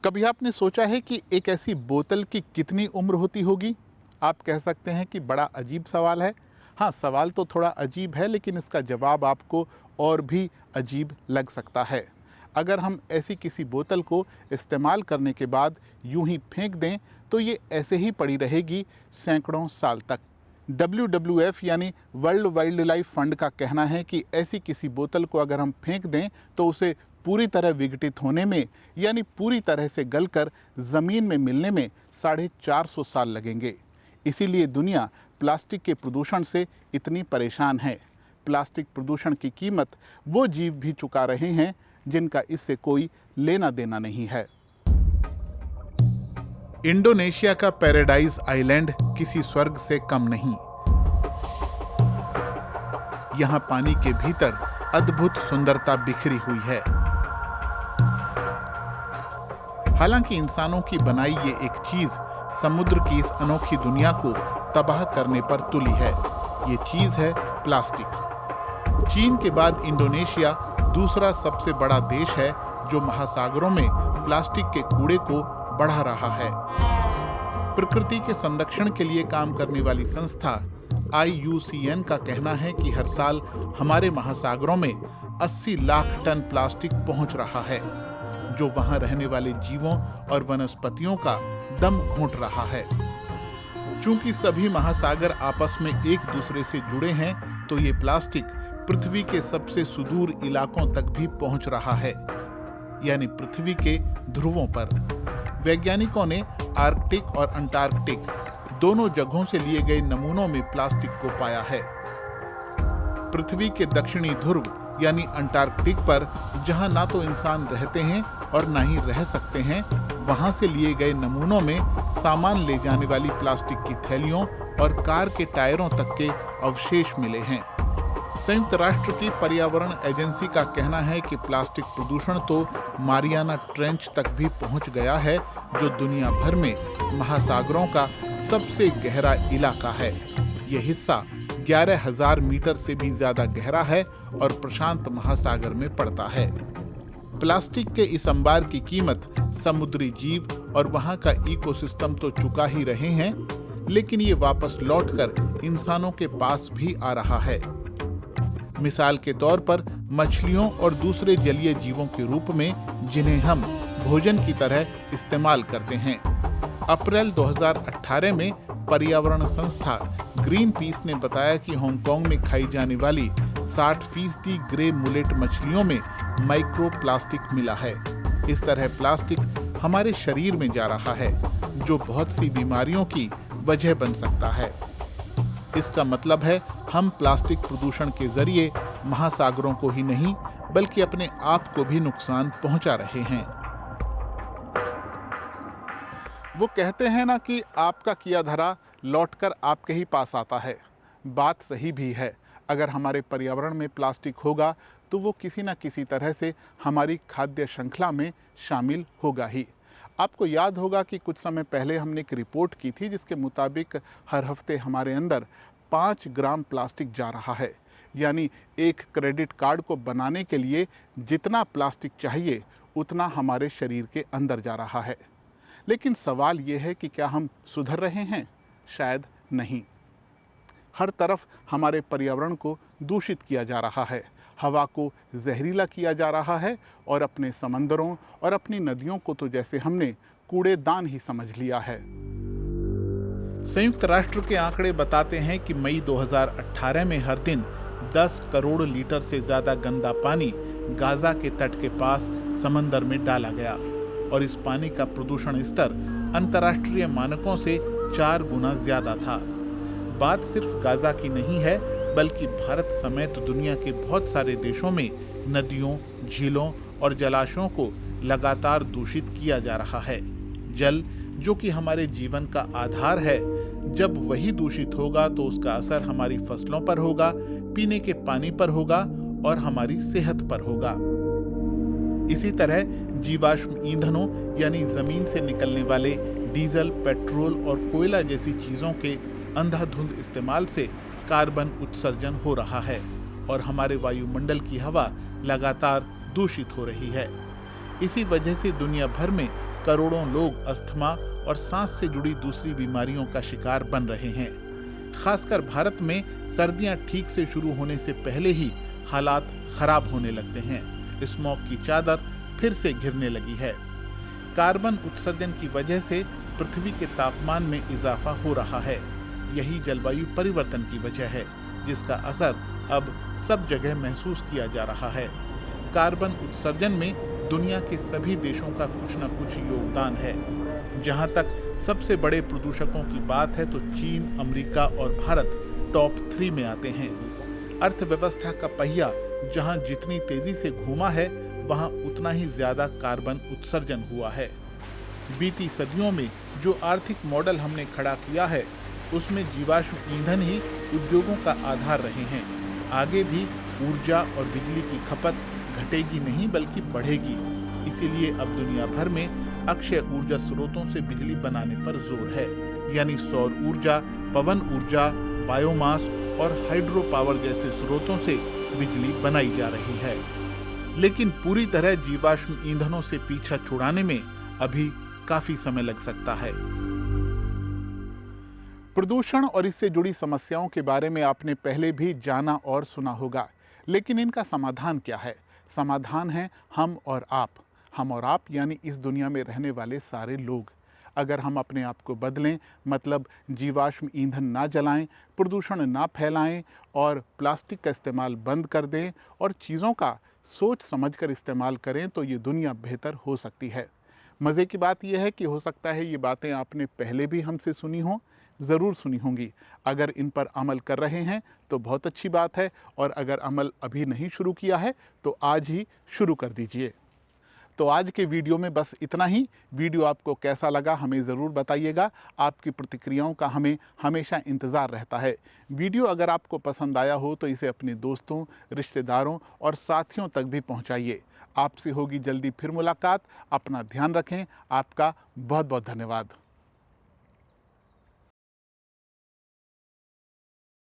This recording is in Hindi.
कभी आपने सोचा है कि एक ऐसी बोतल की कितनी उम्र होती होगी? आप कह सकते हैं कि बड़ा अजीब सवाल है। हाँ, सवाल तो थोड़ा अजीब है, लेकिन इसका जवाब आपको और भी अजीब लग सकता है। अगर हम ऐसी किसी बोतल को इस्तेमाल करने के बाद यूं ही फेंक दें, तो ये ऐसे ही पड़ी रहेगी सैकड़ों साल तक। WWF यानी वर्ल्ड वाइल्ड लाइफ फंड का कहना है कि ऐसी किसी बोतल को अगर हम फेंक दें तो उसे पूरी तरह विघटित होने में, यानी पूरी तरह से गलकर ज़मीन में मिलने में 450 साल लगेंगे। इसीलिए दुनिया प्लास्टिक के प्रदूषण से इतनी परेशान है। प्लास्टिक प्रदूषण की कीमत वो जीव भी चुका रहे हैं जिनका इससे कोई लेना देना नहीं है। इंडोनेशिया का पैराडाइज आइलैंड किसी स्वर्ग से कम नहीं। यहाँ पानी के भीतर अद्भुत सुंदरता बिखरी हुई है। हालांकि इंसानों की बनाई ये एक चीज समुद्र की इस अनोखी दुनिया को तबाह करने पर तुली है। ये चीज है प्लास्टिक। चीन के बाद इंडोनेशिया दूसरा सबसे बड़ा देश है जो महासागरों में प्लास्टिक के कूड़े को बढ़ा रहा है। प्रकृति के संरक्षण के लिए काम करने वाली संस्था IUCN का कहना है कि हर साल हमारे महासागरों में 80 लाख टन प्लास्टिक पहुंच रहा है, जो वहां रहने वाले जीवों और वनस्पतियों का दम घोंट रहा है। चूंकि सभी महासागर आपस में एक दूसरे से जुड़े हैं, तो ये प्लास्टिक पृथ्वी के सबसे सुदूर इलाकों तक भी पहुंच रहा है, यानी पृथ्वी के ध्रुवों पर। वैज्ञानिकों ने आर्कटिक और अंटार्कटिक दोनों जगहों से लिए गए नमूनों में प्लास्टिक को पाया है। पृथ्वी के दक्षिणी ध्रुव यानी अंटार्कटिक पर, जहां ना तो इंसान रहते हैं और ना ही रह सकते हैं, वहां से लिए गए नमूनों में सामान ले जाने वाली प्लास्टिक की थैलियों और कार के टायरों तक के अवशेष मिले हैं। संयुक्त राष्ट्र की पर्यावरण एजेंसी का कहना है कि प्लास्टिक प्रदूषण तो मारियाना ट्रेंच तक भी पहुंच गया है, जो दुनिया भर में महासागरों का सबसे गहरा इलाका है। यह हिस्सा 11,000 मीटर से भी ज्यादा गहरा है और प्रशांत महासागर में पड़ता है। प्लास्टिक के इस अंबार की कीमत समुद्री जीव और वहां का इकोसिस्टम तो चुका ही रहे हैं, लेकिन ये वापस लौटकर इंसानों के पास भी आ रहा है। मिसाल के तौर पर मछलियों और दूसरे जलीय जीवों के रूप में, जिन्हें हम भोजन की तरह इस्तेमाल करते हैं। अप्रैल 2018 में पर्यावरण संस्था ग्रीन पीस ने बताया कि हांगकांग में खाई जाने वाली 60% ग्रे मुलेट मछलियों में माइक्रो प्लास्टिक मिला है। इस तरह प्लास्टिक हमारे शरीर में जा रहा है, जो बहुत सी बीमारियों की वजह बन सकता है। इसका मतलब है हम प्लास्टिक प्रदूषण के जरिए महासागरों को ही नहीं, बल्कि अपने आप को भी नुकसान पहुंचा रहे हैं। वो कहते हैं ना कि आपका किया धरा लौटकर आपके ही पास आता है। बात सही भी है। अगर हमारे पर्यावरण में प्लास्टिक होगा तो वो किसी न किसी तरह से हमारी खाद्य श्रृंखला में शामिल होगा ही। आपको याद होगा कि कुछ समय पहले हमने एक रिपोर्ट की थी जिसके मुताबिक हर हफ्ते हमारे अंदर 5 ग्राम प्लास्टिक जा रहा है। यानी एक क्रेडिट कार्ड को बनाने के लिए जितना प्लास्टिक चाहिए उतना हमारे शरीर के अंदर जा रहा है। लेकिन सवाल ये है कि क्या हम सुधर रहे हैं? शायद नहीं। हर तरफ हमारे पर्यावरण को दूषित किया जा रहा है, हवा को जहरीला किया जा रहा है और अपने समंदरों और अपनी नदियों को तो जैसे हमने कूड़ेदान ही समझ लिया है। संयुक्त राष्ट्र के आंकड़े बताते हैं कि मई 2018 में हर दिन 10 करोड़ लीटर से ज्यादा गंदा पानी गाजा के तट के पास समंदर में डाला गया और इस पानी का प्रदूषण स्तर अंतर्राष्ट्रीय मानकों से 4 गुना ज्यादा था। बात सिर्फ गाजा की नहीं है, बल्कि भारत समेत दुनिया के बहुत सारे देशों में नदियों, झीलों और जलाशयों को लगातार दूषित किया जा रहा है। जल, जो कि हमारे जीवन का आधार है, जब वही दूषित होगा तो उसका असर हमारी फसलों पर होगा, पीने के पानी पर होगा और हमारी सेहत पर होगा। इसी तरह जीवाश्म ईंधनों यानी जमीन से निकलने वाले डीजल, पेट्रोल और कोयला जैसी चीजों के अंधाधुंध इस्तेमाल से कार्बन उत्सर्जन हो रहा है और हमारे वायुमंडल की हवा लगातार दूषित हो रही है। इसी वजह से दुनिया भर में करोड़ों लोग अस्थमा और सांस से जुड़ी दूसरी बीमारियों का शिकार बन रहे हैं। खासकर भारत में सर्दियां ठीक से शुरू होने से पहले ही हालात खराब होने लगते हैं। स्मॉग की चादर फिर से घिरने लगी है। कार्बन उत्सर्जन की वजह से पृथ्वी के तापमान में इजाफा हो रहा है। यही जलवायु परिवर्तन की वजह है, जिसका असर अब सब जगह महसूस किया जा रहा है। कार्बन उत्सर्जन में दुनिया के सभी देशों का कुछ न कुछ योगदान है। जहां तक सबसे बड़े प्रदूषकों की बात है तो चीन, अमेरिका और भारत टॉप 3 में आते हैं। अर्थव्यवस्था का पहिया जहां जितनी तेजी से घूमा है, वहां उतना ही ज्यादा कार्बन उत्सर्जन हुआ है। बीती सदियों में जो आर्थिक मॉडल हमने खड़ा किया है, उसमें जीवाश्म ईंधन ही उद्योगों का आधार रहे हैं। आगे भी ऊर्जा और बिजली की खपत घटेगी नहीं बल्कि बढ़ेगी। इसीलिए अब दुनिया भर में अक्षय ऊर्जा स्रोतों से बिजली बनाने पर जोर है, यानी सौर ऊर्जा, पवन ऊर्जा, बायोमास और हाइड्रो पावर जैसे स्रोतों से बिजली बनाई जा रही है। लेकिन पूरी तरह जीवाश्म ईंधनों से पीछा छुड़ाने में अभी काफी समय लग सकता है। प्रदूषण और इससे जुड़ी समस्याओं के बारे में आपने पहले भी जाना और सुना होगा, लेकिन इनका समाधान क्या है? समाधान है हम और आप। हम और आप यानी इस दुनिया में रहने वाले सारे लोग। अगर हम अपने आप को बदलें, मतलब जीवाश्म ईंधन ना जलाएं, प्रदूषण ना फैलाएं और प्लास्टिक का इस्तेमाल बंद कर दें और चीज़ों का सोच समझकर इस्तेमाल करें, तो ये दुनिया बेहतर हो सकती है। मज़े की बात यह है कि हो सकता है ये बातें आपने पहले भी हमसे सुनी हों, ज़रूर सुनी होंगी। अगर इन पर अमल कर रहे हैं तो बहुत अच्छी बात है, और अगर अमल अभी नहीं शुरू किया है तो आज ही शुरू कर दीजिए। तो आज के वीडियो में बस इतना ही। वीडियो आपको कैसा लगा हमें ज़रूर बताइएगा। आपकी प्रतिक्रियाओं का हमें हमेशा इंतज़ार रहता है। वीडियो अगर आपको पसंद आया हो तो इसे अपने दोस्तों, रिश्तेदारों और साथियों तक भी पहुंचाइए। आपसे होगी जल्दी फिर मुलाकात। अपना ध्यान रखें। आपका बहुत बहुत धन्यवाद।